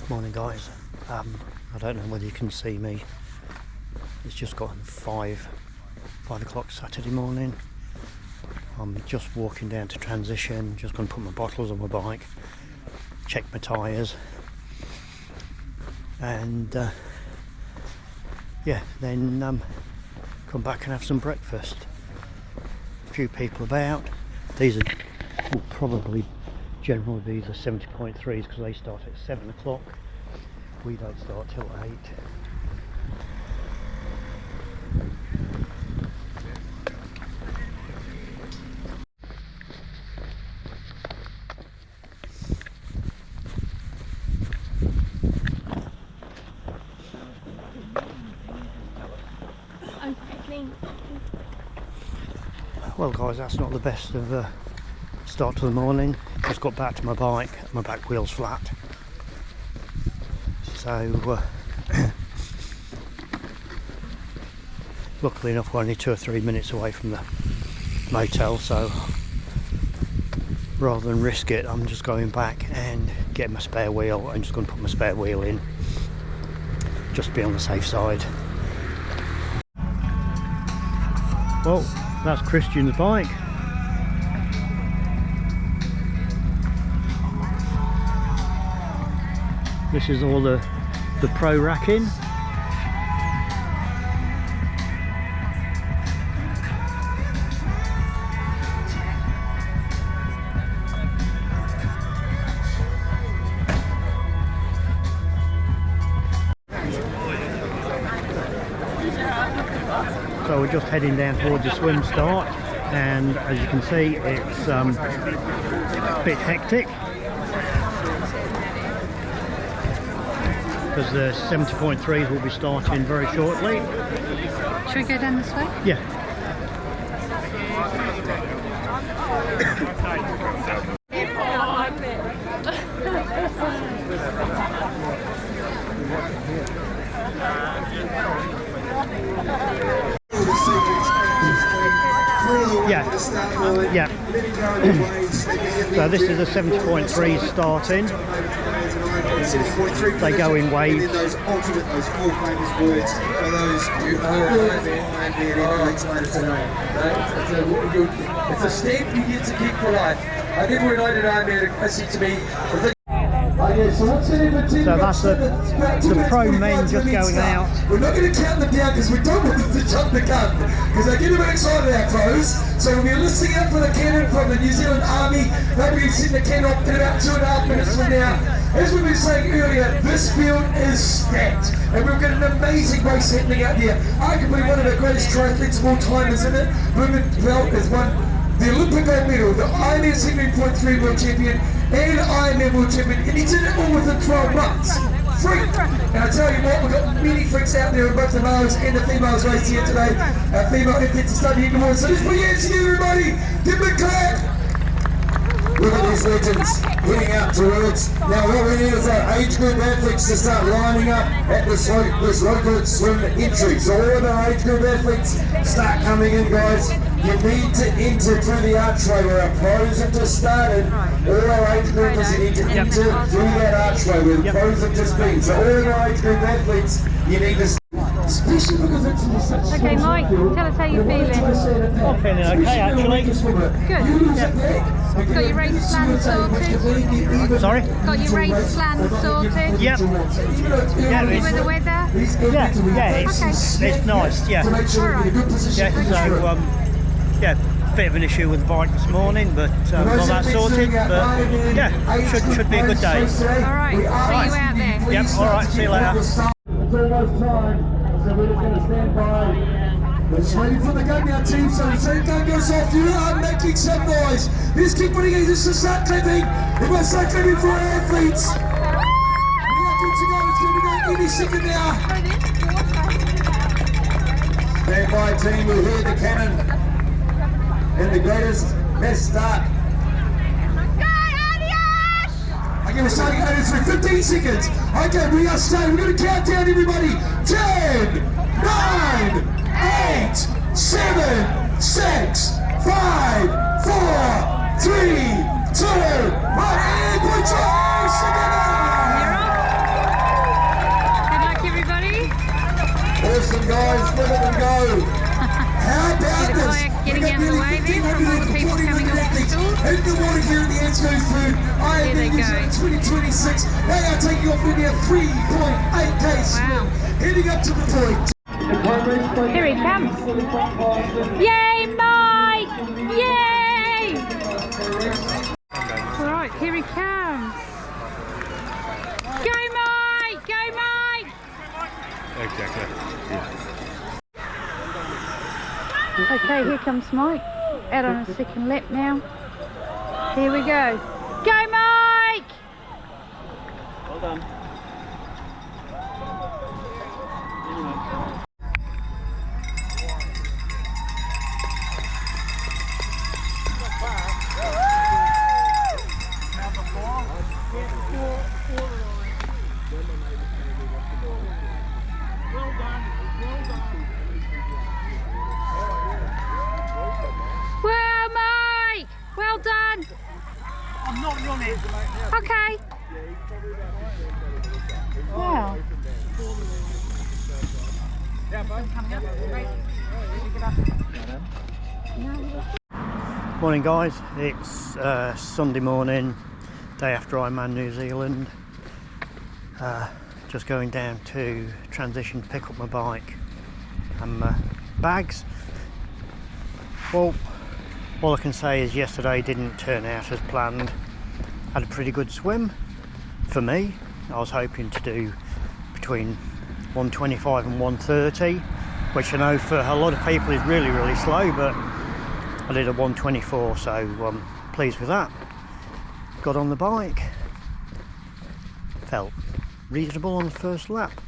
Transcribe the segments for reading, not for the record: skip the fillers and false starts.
Morning guys, I don't know whether you can see me. It's just gotten 5 o'clock Saturday morning. I'm just walking down to transition, just going to put my bottles on my bike, check my tyres, and yeah, then come back and have some breakfast. A few people about. These will probably generally be the 70.3s because they start at 7 o'clock. We don't start till 8. Well guys, that's not the best of a start to the morning. Just got back to my bike, my back wheel's flat. So luckily enough we're only 2 or 3 minutes away from the motel, so rather than risk it, I'm just going back and getting my spare wheel. I'm just going to put my spare wheel in, just to be on the safe side. Well, that's Christian's bike. This is all the pro racking. So we're just heading down towards the swim start, and as you can see it's a bit hectic because the 70.3s will be starting very shortly. Should we go down this way? Yeah. Yeah. So this is a 70.3 starting. They go in waves. Those alternate, those 4 famous words for those who it's a stamp you get to keep for life. I think we're United Ironman, listen to me. So that's the pro men just going out. We're not going to count them down because we don't want them to jump the gun, because they get a bit excited, our pros. So we'll be listening up for the cannon from the New Zealand Army. They'll be setting the cannon off in about 2.5 minutes from now. As we've been saying earlier, this field is stacked, and we've got an amazing race happening out here. Arguably one of the greatest triathletes of all time, isn't it? Blumenfeld has won the Olympic gold medal, the Ironman 70.3 world champion, and Ironman world champion, and he did it all within 12 months. Freak! And I tell you what, we've got many freaks out there in both the males and the females race here today. Our female athletes are starting in the morning, so let's put your hands together, everybody! Give them a clap! Look at these legends heading out towards. Now what we need is our age group athletes to start lining up at this local swim entry. So all of our age group athletes start coming in, guys. You need to enter through the archway where our pros have just started. All our age groupers need to enter through that archway where the pros have just been. So all of our age group athletes, you need to. Especially because it's such. Okay, Mike, tell us how you're feeling. I'm feeling okay actually. Good. Yeah. Got your race plan sorted? Sorry? Got your race plan sorted? Yep. Yeah, With the weather? yeah, Okay. it's nice, yeah. Alright. Yeah, so yeah, bit of an issue with the bike this morning, but got that sorted. But yeah, should be a good day. Alright, see you out there. Yep, alright, see you later. It's almost time, so we're just going to stand by. We're just waiting for the gun now, team, so the same gun goes off. You are making some noise. Let's keep putting it, just to start clapping. Everyone start clapping for our athletes. We are good to go, it's going to be going any second now. Stand by, team, we'll hear the cannon. And the greatest, best start. Okay, we're starting at 15 seconds. Okay, we are starting. We're going to count down, everybody. 10, 9, 8, 7, 6, 5, 4, 3, 2, 1. And put your hands together. to let them go. How about this? Getting out of the way then from all the people coming off the stall. In the water here in the Ansco Food Ironman New Zealand 2026. They are taking off in their 3.8k swim, heading up to the point. Here he comes. Yay, Mike! Yay! All right, here he comes. Go, Mike! Go, Mike! Exactly. Yeah. Okay, here comes Mike. Out on a second lap now. Here we go. Go, Mike! Well done. Well, Mike! Well done! I'm not running. Okay. Wow. Morning guys, it's Sunday morning, day after Ironman New Zealand. Just going down to transition to pick up my bike and my bags. Well, all I can say is yesterday didn't turn out as planned. Had a pretty good swim for me. I was hoping to do between 125 and 130, which I know for a lot of people is really slow, but I did a 124, so I'm pleased with that. Got on the bike, felt reasonable on the first lap,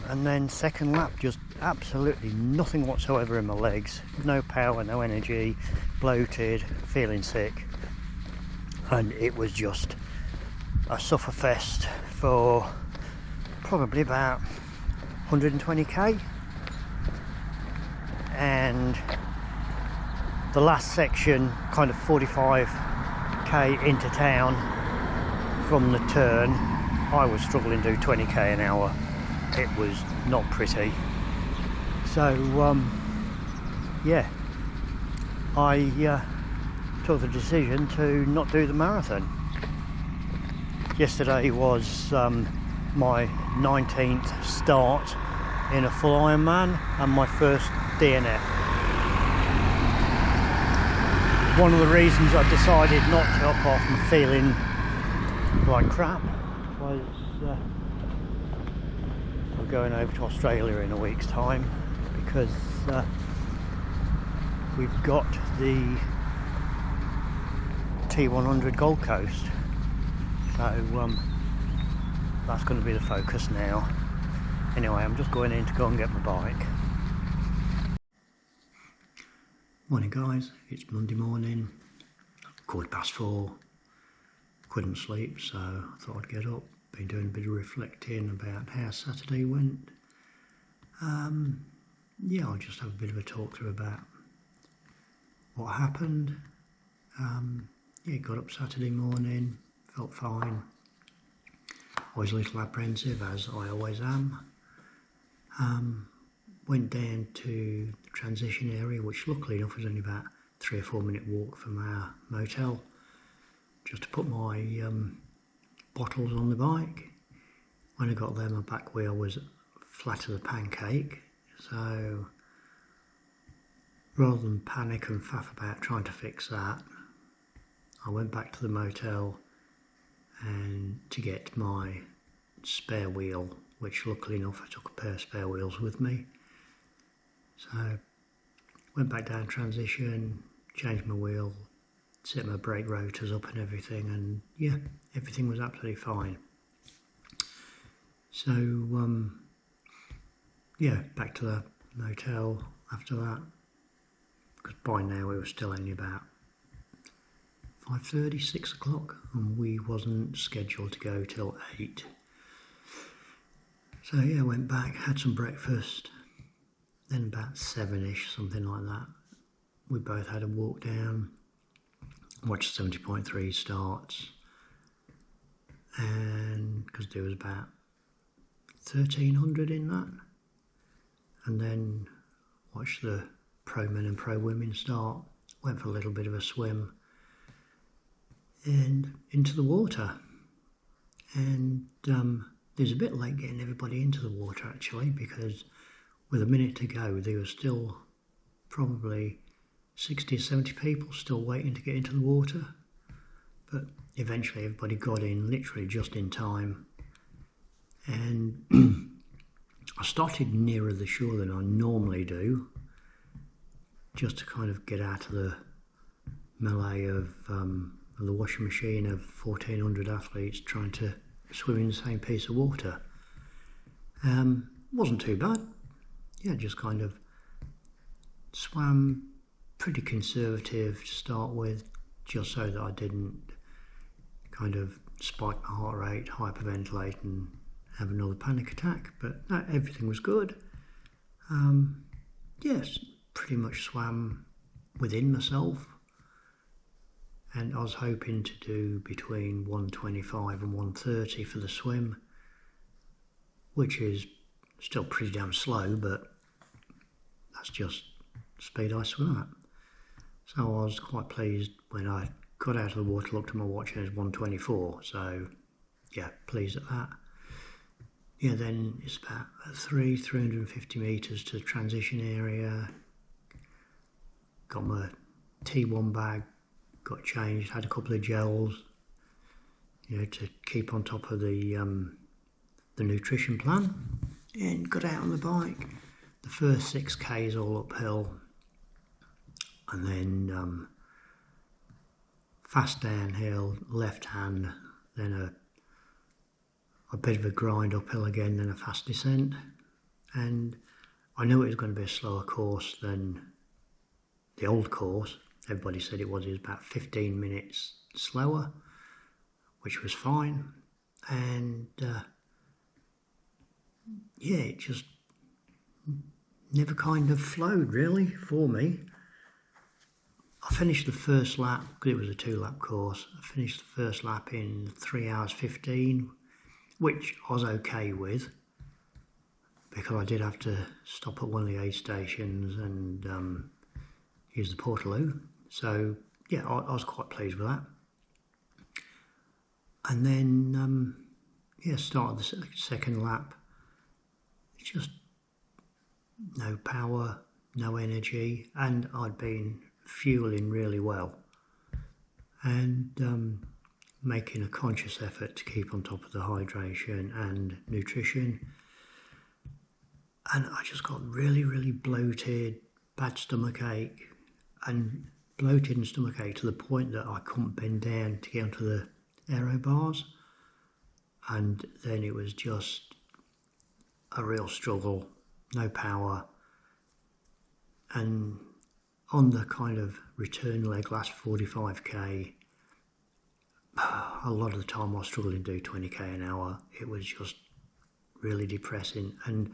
and then second lap just absolutely nothing whatsoever in my legs, no power, no energy, bloated, feeling sick, and it was just a sufferfest for probably about 120k. And the last section, kind of 45k into town from the turn, I was struggling to do 20k an hour. It was not pretty. So yeah, I took the decision to not do the marathon. Yesterday was my 19th start in a full Ironman and my first DNF. One of the reasons I decided not to up off and feeling like crap was we're going over to Australia in a week's time, because we've got the T100 Gold Coast, so that's going to be the focus now. Anyway, I'm just going in to go and get my bike. Morning guys, it's Monday morning, 4:15. Couldn't sleep, so I thought I'd get up. Been doing a bit of reflecting about how Saturday went. Yeah, I'll just have a bit of a talk through about what happened. Yeah, got up Saturday morning, felt fine. Always a little apprehensive, as I always am. Went down to the transition area, which luckily enough was only about 3 or 4 minute walk from our motel, just to put my bottles on the bike. When I got there, my back wheel was flat as a pancake, so rather than panic and faff about trying to fix that, I went back to the motel and to get my spare wheel, which luckily enough I took a pair of spare wheels with me. So went back down transition, changed my wheel, set my brake rotors up and everything, and yeah, everything was absolutely fine. So yeah, back to the motel after that, because by now we were still only about 5:30, 6 o'clock, and we wasn't scheduled to go till 8. So yeah, went back, had some breakfast, then about 7ish, something like that, we both had a walk down, watched 70.3 starts, and because there was about 1,300 in that, and then watched the pro men and pro women start. Went for a little bit of a swim and into the water, and it was a bit late getting everybody into the water actually, because with a minute to go there was still probably 60 or 70 people still waiting to get into the water, but eventually everybody got in literally just in time. And I started nearer the shore than I normally do, just to kind of get out of the melee of the washing machine of 1,400 athletes trying to swim in the same piece of water. Wasn't too bad. Yeah, just kind of swam pretty conservative to start with, just so that I didn't kind of spike my heart rate, hyperventilate and have another panic attack. But no, everything was good. Yes, pretty much swam within myself, and I was hoping to do between 125 and 130 for the swim, which is still pretty damn slow, but that's just the speed I swim at. So I was quite pleased when I got out of the water, looked at my watch, and it was 124, so yeah, pleased at that. Yeah, then it's about 350 metres to the transition area. Got my T1 bag, got changed, had a couple of gels, you know, to keep on top of the nutrition plan, and got out on the bike. The first 6K is all uphill, and then fast downhill, left hand, then a bit of a grind uphill again, then a fast descent. And I knew it was going to be a slower course than the old course. Everybody said it was about 15 minutes slower, which was fine. And yeah, it just never kind of flowed really for me. I finished the first lap, because it was a 2-lap course. I finished the first lap in 3 hours 15, which I was okay with, because I did have to stop at one of the aid stations and use the portaloo. So yeah, I was quite pleased with that. And then yeah, started the second lap. It's just no power, no energy, and I'd been fueling really well and making a conscious effort to keep on top of the hydration and nutrition. And I just got really bloated, bad stomach ache, and bloated and stomach ache to the point that I couldn't bend down to get onto the aero bars. And then it was just a real struggle, no power. And on the kind of return leg, last 45k, a lot of the time I was struggling to do 20k an hour. It was just really depressing, and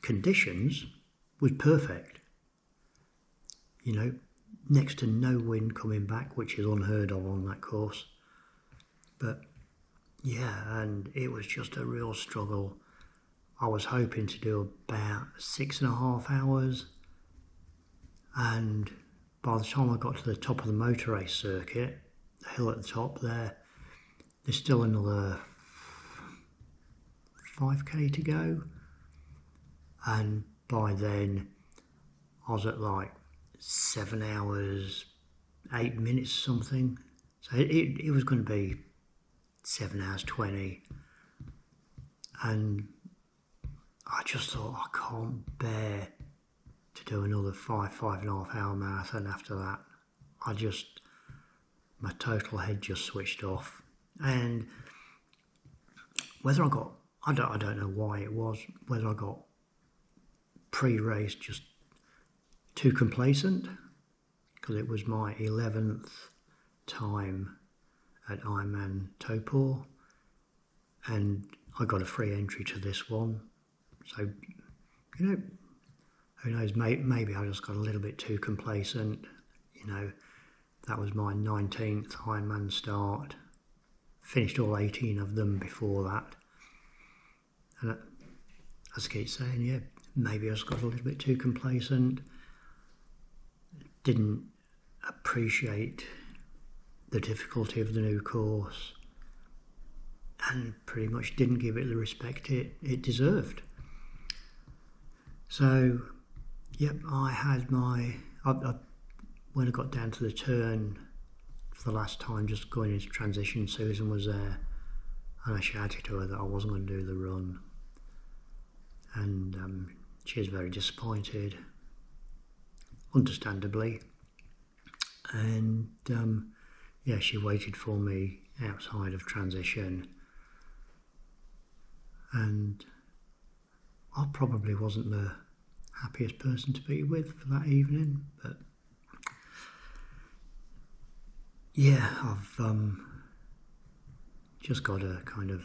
conditions was perfect. You know, next to no wind coming back, which is unheard of on that course. But yeah, and it was just a real struggle. I was hoping to do about 6.5 hours, and by the time I got to the top of the motor race circuit, the hill at the top there's still another 5k to go, and by then I was at like 7 hours 8 minutes something, so it was going to be 7 hours 20, and I just thought I can't bear to do another 5.5 hour marathon after that. My total head just switched off, and whether I got, I don't know why it was, whether I got pre-race just too complacent, because it was my 11th time at Ironman Topor, and I got a free entry to this one. So, you know, who knows, maybe I just got a little bit too complacent. You know, that was my 19th Ironman start. Finished all 18 of them before that. And as I keep saying, yeah, maybe I just got a little bit too complacent, didn't appreciate the difficulty of the new course, and pretty much didn't give it the respect it deserved. So, yep, I had when I got down to the turn for the last time, just going into transition, Susan was there, and I shouted to her that I wasn't going to do the run, and she was very disappointed, understandably, and yeah, she waited for me outside of transition, and I probably wasn't the happiest person to be with for that evening, but yeah, I've just got to kind of,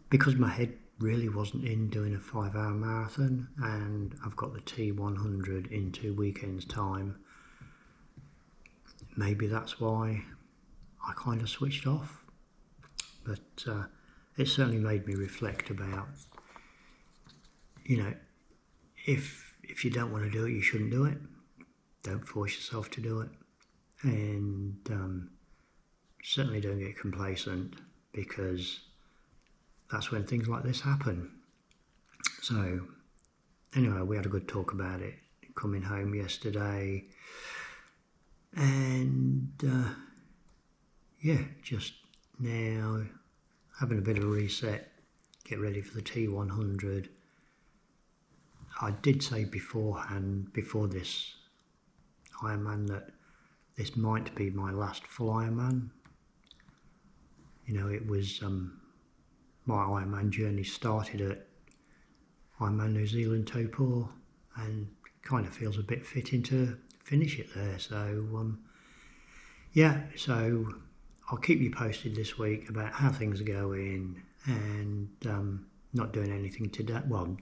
because my head really wasn't in doing a 5-hour marathon, and I've got the T100 in 2 weekends time, maybe that's why I kind of switched off. But it certainly made me reflect about, you know, if you don't want to do it, you shouldn't do it. Don't force yourself to do it. And certainly don't get complacent, because that's when things like this happen. So anyway, we had a good talk about it coming home yesterday, and yeah, just now having a bit of a reset, get ready for the T100. I did say beforehand, before this Ironman, that this might be my last full Ironman. You know, it was my Ironman journey started at Ironman New Zealand Taupo, and kind of feels a bit fitting to finish it there. So yeah, so I'll keep you posted this week about how things are going, and not doing anything today. Well,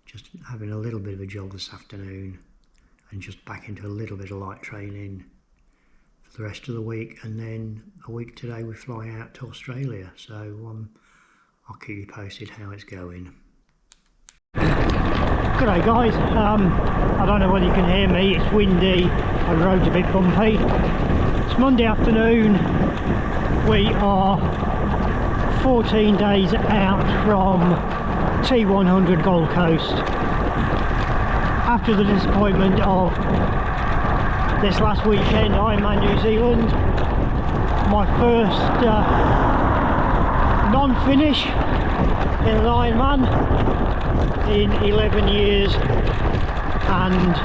just having a little bit of a jog this afternoon, and just back into a little bit of light training for the rest of the week, and then a week today we fly out to Australia. So I'll keep you posted how it's going. G'day guys, I don't know whether you can hear me, it's windy, the road's a bit bumpy. It's Monday afternoon, we are 14 days out from T100 Gold Coast. After the disappointment of this last weekend, Ironman New Zealand, my first non-finish in an Ironman in 11 years, and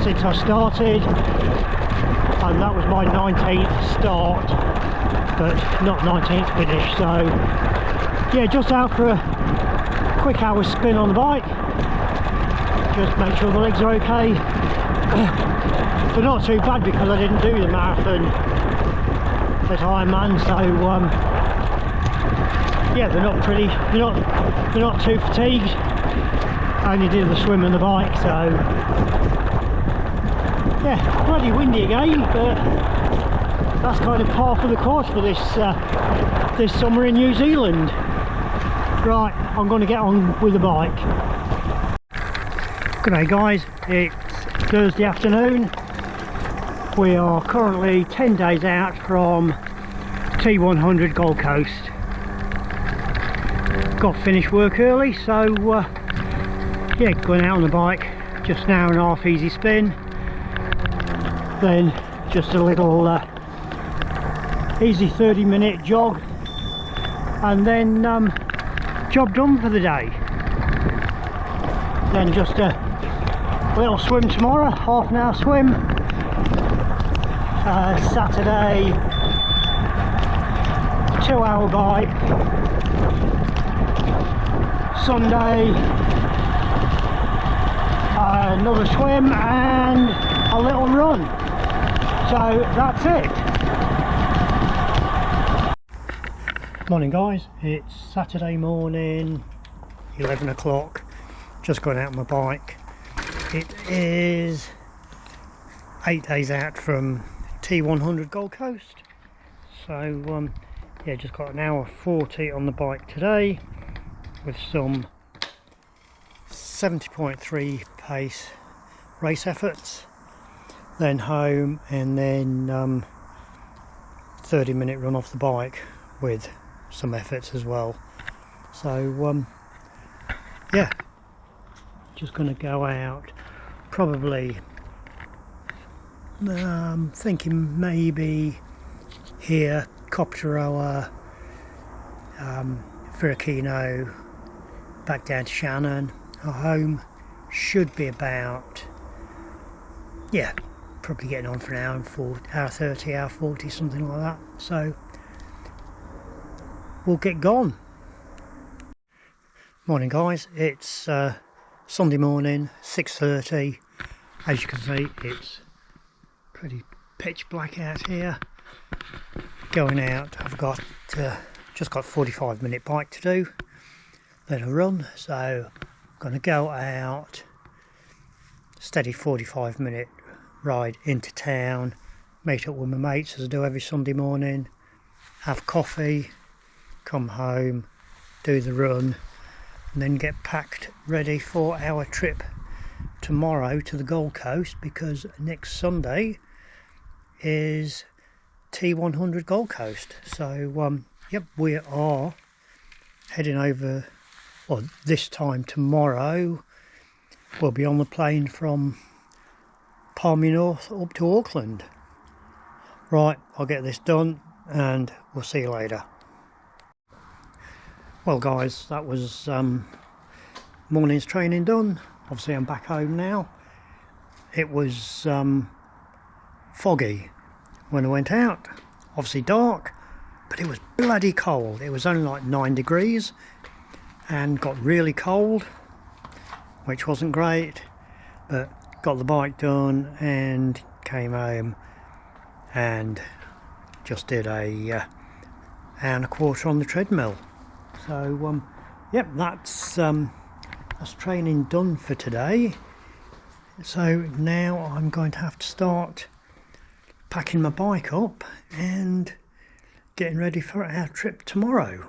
since I started, and that was my 19th start, but not 19th finish. So yeah, just out for a quick hour's spin on the bike, just make sure the legs are okay. They're not too bad because I didn't do the marathon at Ironman, so yeah, they're not too fatigued. I only did the swim and the bike, so yeah, bloody windy again, but that's kind of par for the course for this this summer in New Zealand. Right, I'm going to get on with the bike. G'day guys, it's Thursday afternoon. We are currently 10 days out from T100 Gold Coast. Got finished work early, so yeah, going out on the bike, just an hour and a half easy spin, then just a little easy 30-minute jog, and then job done for the day. Then just a little swim tomorrow, half an hour swim. Saturday, 2-hour bike. Sunday, another swim and a little run. So that's it. Morning guys, it's Saturday morning, 11 o'clock, just got out on my bike. It is 8 days out from T100 Gold Coast, so yeah, just got an hour 40 on the bike today, with some 70.3 pace race efforts, then home, and then 30-minute run off the bike with some efforts as well. So yeah, just going to go out probably, thinking maybe here, Copteroa, Firikino, back down to Shannon. Our home should be about, yeah, probably getting on for an hour and 40, hour 30, hour 40, something like that. So we'll get gone. Morning guys, it's Sunday morning, 6:30. As you can see, it's pretty pitch black out here. Going out, I've got just got a 45-minute bike to do, then a run, so I'm going to go out, steady 45-minute ride into town, meet up with my mates as I do every Sunday morning, have coffee, come home, do the run, and then get packed ready for our trip tomorrow to the Gold Coast, because next Sunday is T100 Gold Coast. So yep, we are heading over, or this time tomorrow we'll be on the plane from Palmy North up to Auckland. Right, I'll get this done and we'll see you later. Well guys, that was morning's training done. Obviously I'm back home now. It was foggy when I went out, obviously dark, but it was bloody cold. It was only like 9 degrees and got really cold, which wasn't great, but got the bike done and came home and just did a hour and a quarter on the treadmill. So yep, that's training done for today. So now I'm going to have to start packing my bike up and getting ready for our trip tomorrow.